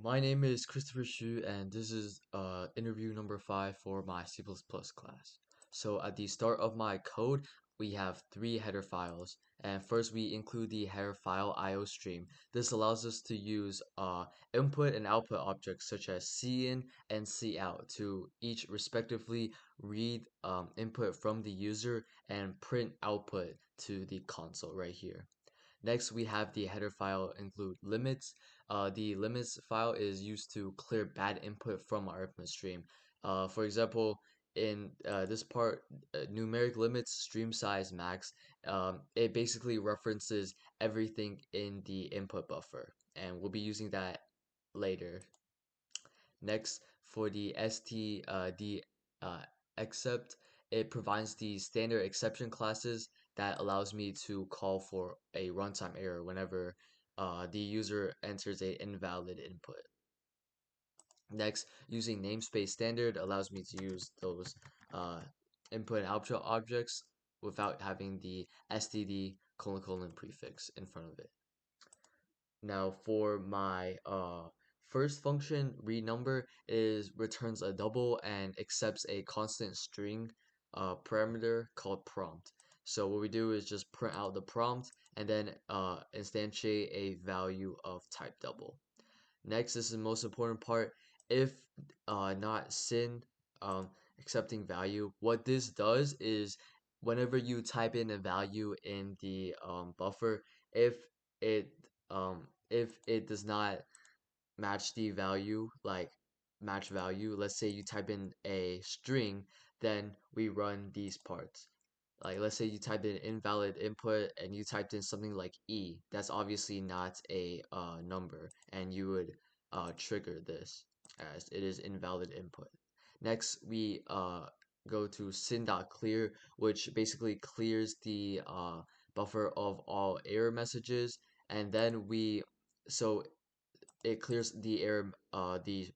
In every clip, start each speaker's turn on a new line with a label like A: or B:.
A: My name is Christopher Xu, and this is interview number 5 for my C++ class. So at the start of my code, we have three header files, and first we include the header file IO stream. This allows us to use input and output objects such as cin and cout to each respectively read input from the user and print output to the console right here. Next, we have the header file include limits. The limits file is used to clear bad input from our input stream. For example, in this part, numeric limits stream size max, it basically references everything in the input buffer, and we'll be using that later. Next, for the std except, it provides the standard exception classes that allows me to call for a runtime error whenever the user enters a invalid input. Next, using namespace standard allows me to use those uh, input and output objects without having the std colon prefix in front of it. Now for my first function, read number is returns a double and accepts a constant string parameter called prompt. So what we do is just print out the prompt and then instantiate a value of type double. Next, this is the most important part. If not sin accepting value, what this does is whenever you type in a value in the buffer, if it does not match the value, like match value, let's say you type in a string, then we run these parts. Like let's say you typed in invalid input and you typed in something like E. That's obviously not a number, and you would trigger this as it is invalid input. Next, we go to sin.clear, which basically clears the buffer of all error messages, and then so it clears the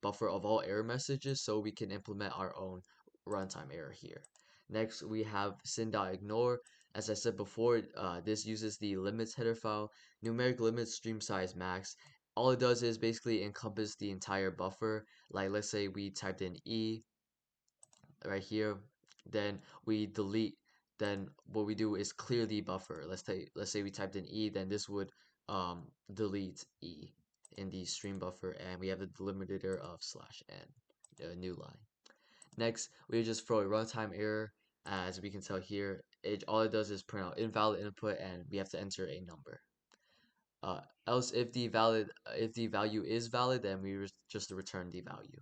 A: buffer of all error messages, so we can implement our own runtime error here. Next, we have sin.ignore. As I said before, this uses the limits header file, numeric limits stream size max. All it does is basically encompass the entire buffer. Like let's say we typed in E right here, then we delete. Then what we do is clear the buffer. Let's say we typed in E, then this would delete E in the stream buffer, and we have the delimiter of /n, a new line. Next, we just throw a runtime error. As we can tell here, all it does is print out invalid input, and we have to enter a number. Else, if the value is valid, then we just return the value.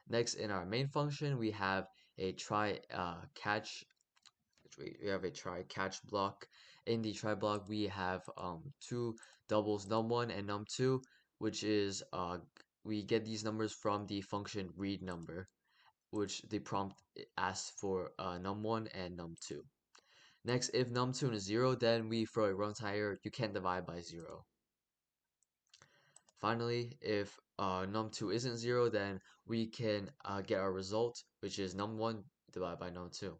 A: Next, in our main function, we have a try catch. We have a try catch block. In the try block, we have two doubles, num1 and num2, which is we get these numbers from the function read number, which the prompt asks for num1 and num2. Next, if num2 is 0, then we throw a runtime error. You can't divide by 0. Finally, if num2 isn't 0, then we can get our result, which is num1 divided by num2.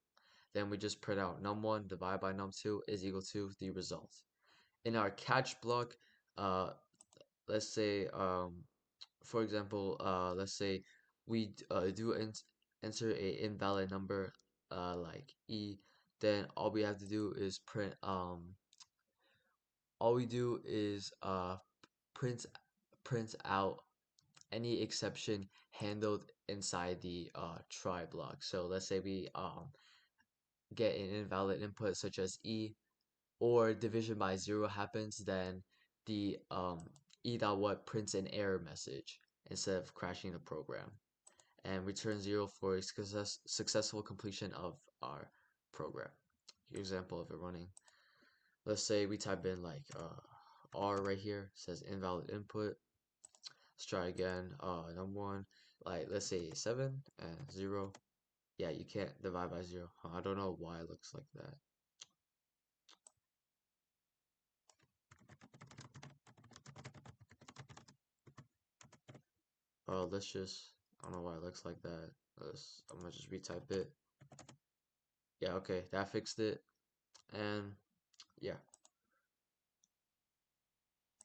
A: Then we just print out num1 divided by num2 is equal to the result. In our catch block, uh, let's say, for example, let's say we do enter a invalid number like E, then all we have to do is print print out any exception handled inside the try block. So let's say we get an invalid input such as E, or division by 0 happens, then the e.what prints an error message instead of crashing the program, and return 0 for successful completion of our program. Example of it running. Let's say we type in like R right here, says invalid input. Let's try again. Num1, like let's say 7 and 0. Yeah, you can't divide by 0. I don't know why it looks like that. Let's just, I don't know why it looks like that. I'm gonna just retype it. Yeah, okay, that fixed it. And yeah.